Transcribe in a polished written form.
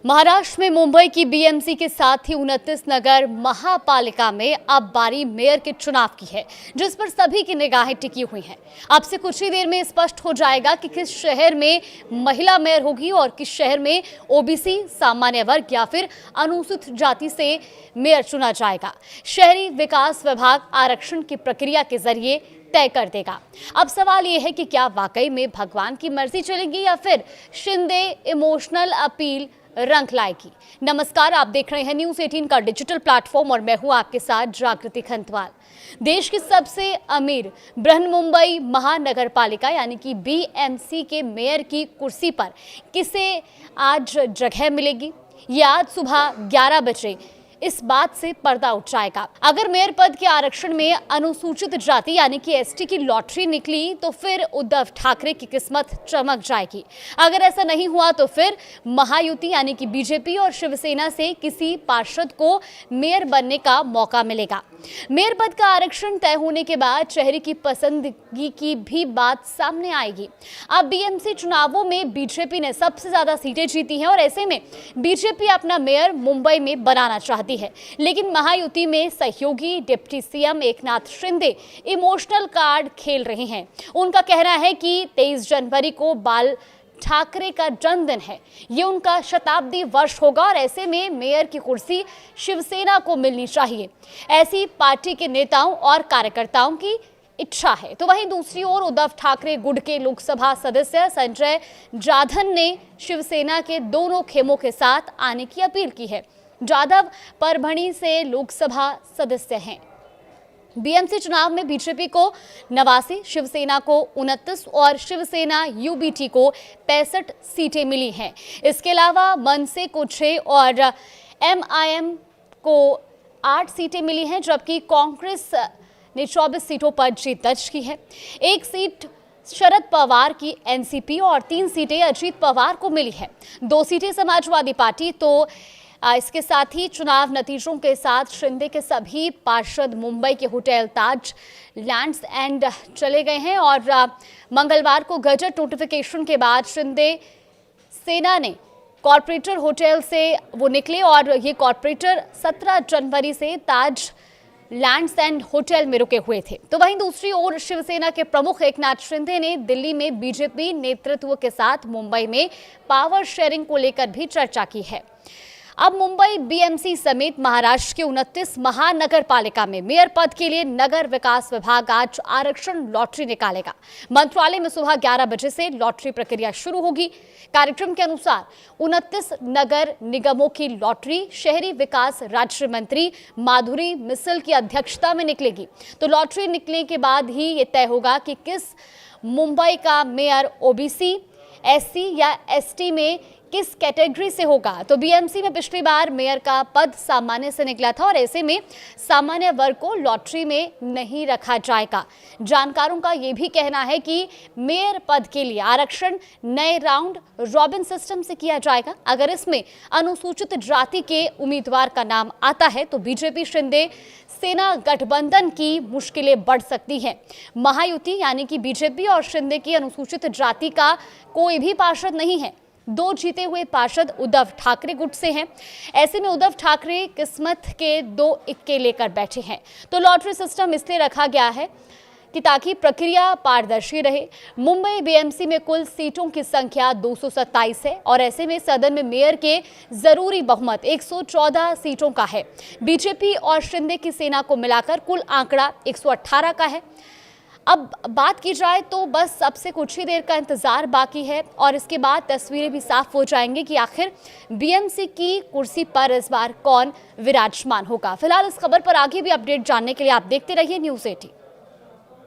महाराष्ट्र में मुंबई की बीएमसी के साथ ही 29 नगर महापालिका में अब बारी मेयर के चुनाव की है, जिस पर सभी की निगाहें टिकी हुई हैं। अब से कुछ ही देर में स्पष्ट हो जाएगा कि किस शहर में महिला मेयर होगी और किस शहर में ओबीसी, सामान्य वर्ग या फिर अनुसूचित जाति से मेयर चुना जाएगा। शहरी विकास विभाग आरक्षण की प्रक्रिया के जरिए तय कर देगा। अब सवाल यह है कि क्या वाकई में भगवान की मर्जी चलेगी या फिर शिंदे इमोशनल अपील रंग लाएगी। नमस्कार, आप देख रहे हैं न्यूज़ 18 का डिजिटल प्लेटफॉर्म और मैं हूं आपके साथ जागृति खंतवाल। देश की सबसे अमीर बृहन्मुंबई महानगर पालिका यानी कि बीएमसी के मेयर की कुर्सी पर किसे आज जगह मिलेगी, ये आज सुबह 11 बजे इस बात से पर्दा उठ जाएगा। अगर मेयर पद के आरक्षण में अनुसूचित जाति यानी कि एसटी की लॉटरी निकली तो फिर उद्धव ठाकरे की किस्मत चमक जाएगी। अगर ऐसा नहीं हुआ तो फिर महायुति यानी कि बीजेपी और शिवसेना से किसी पार्षद को मेयर बनने का मौका मिलेगा। मेयर पद का आरक्षण तय होने के बाद चेहरे की पसंदगी की भी बात सामने आएगी। अब बीएमसी चुनावों में बीजेपी ने सबसे ज्यादा सीटें जीती हैं और ऐसे में बीजेपी अपना मेयर मुंबई में बनाना चाहती है, लेकिन महायुति में सहयोगी deputy CM Eknath Shinde emotional card खेल रहे हैं। उनका कहना है कि 23 जनवरी को बाल ठाकरे का जन्मदिन है, ये उनका शताब्दी वर्ष होगा और ऐसे में मेयर की कुर्सी शिवसेना को मिलनी चाहिए, ऐसी पार्टी के नेताओं और कार्यकर्ताओं की इच्छा है। तो वहीं दूसरी ओर उद्धव ठाकरे गुट के लोकसभा सदस्य संजय जाधव ने शिवसेना के दोनों खेमों के साथ आने की अपील की है। जाधव परभणी से लोकसभा सदस्य हैं। बीएमसी चुनाव में बीजेपी को 89, शिवसेना को 29 और शिवसेना यूबीटी को 65 सीटें मिली हैं। इसके अलावा मनसे को 6 और एमआईएम को 8 सीटें मिली हैं, जबकि कांग्रेस ने 24 सीटों पर जीत दर्ज की है। 1 सीट शरद पवार की एनसीपी और 3 सीटें अजीत पवार को मिली है। 2 सीटें समाजवादी पार्टी। तो इसके साथ ही चुनाव नतीजों के साथ शिंदे के सभी पार्षद मुंबई के होटल ताज लैंड्स एंड चले गए हैं और मंगलवार को गजट नोटिफिकेशन के बाद शिंदे सेना ने कॉर्पोरेटर होटल से वो निकले और ये कॉर्पोरेटर 17 जनवरी से ताज लैंड्स एंड होटल में रुके हुए थे। तो वहीं दूसरी ओर शिवसेना के प्रमुख एकनाथ शिंदे ने दिल्ली में बीजेपी नेतृत्व के साथ मुंबई में पावर शेयरिंग को लेकर भी चर्चा की है। अब मुंबई बीएमसी समेत महाराष्ट्र के 29 महानगर पालिका में मेयर पद के लिए नगर विकास विभाग आज आरक्षण लॉटरी निकालेगा। मंत्रालय में सुबह 11 बजे से लॉटरी प्रक्रिया शुरू होगी। कार्यक्रम के अनुसार 29 नगर निगमों की लॉटरी शहरी विकास राज्य मंत्री माधुरी मिसल की अध्यक्षता में निकलेगी। तो लॉटरी निकलने के बाद ही ये तय होगा कि किस मुंबई का मेयर ओबीसी, एससी या एसटी में किस कैटेगरी से होगा। तो बीएमसी में पिछली बार मेयर का पद सामान्य से निकला था और ऐसे में सामान्य वर्ग को लॉटरी में नहीं रखा जाएगा। जानकारों का यह भी कहना है कि मेयर पद के लिए आरक्षण नए राउंड रॉबिन सिस्टम से किया जाएगा। अगर इसमें अनुसूचित जाति के उम्मीदवार का नाम आता है तो बीजेपी शिंदे सेना गठबंधन की मुश्किलें बढ़ सकती हैं। महायुति यानी कि बीजेपी और शिंदे की अनुसूचित जाति का कोई भी पार्षद नहीं है। 2 जीते हुए पार्षद उद्धव ठाकरे गुट से हैं। ऐसे में उद्धव ठाकरे किस्मत के 2 इक्के लेकर बैठे हैं। तो लॉटरी सिस्टम इसलिए रखा गया है कि ताकि प्रक्रिया पारदर्शी रहे। मुंबई बीएमसी में कुल सीटों की संख्या 227 है और ऐसे में सदन में मेयर के जरूरी बहुमत 114 सीटों का है। बीजेपी और शिंदे की सेना को मिलाकर कुल आंकड़ा 118 का है। अब बात की जाए तो बस अब से कुछ ही देर का इंतजार बाकी है और इसके बाद तस्वीरें भी साफ हो जाएंगी कि आखिर बीएमसी की कुर्सी पर इस बार कौन विराजमान होगा। फिलहाल इस खबर पर आगे भी अपडेट जानने के लिए आप देखते रहिए न्यूज़ 18।